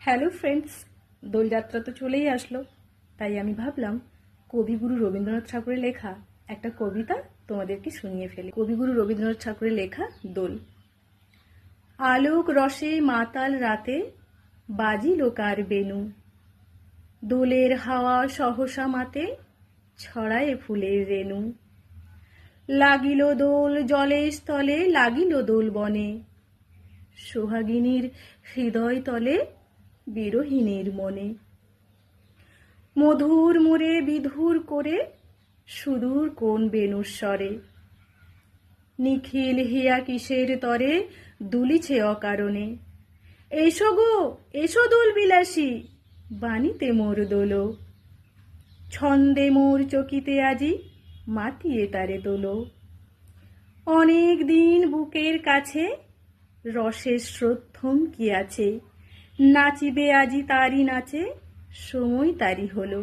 Hello friends, Dol Jatra তো চলেই আসলো, তাই আমি ভাবলাম কবিগুরু রবীন্দ্রনাথ ঠাকুরের লেখা একটা কবিতা তোমাদেরকে শুনিয়ে ফেলি। কবিগুরু রবীন্দ্রনাথ ঠাকুরের লেখা দোল। আলোক রসে মাতাল রাতে বাজিল কার বেনু, দোলের হাওয়া সহসা মাতে ছড়ায় ফুলের রেণু। লাগিল দোল জলে স্থলে, লাগিল দোল বনে, সোহাগিনীর হৃদয় তলে বিরহিণীর মনে। মধুর মোরে বিধুর করে সুদূর কোন বেণুস্বরে, নিখিল হিয়া কিসের তরে দুলিছে অকারণে। এসো গো এসো দোল বিলাসী, বাণীতে মোর দোলো, ছন্দে মোর চকিতে আজি মাতিয়ে তারে দোলো। অনেক দিন বুকের কাছে রসের স্রোত থমকিয়াছে, নাচিবে আজি তারি নাচে সময় তারি হলো।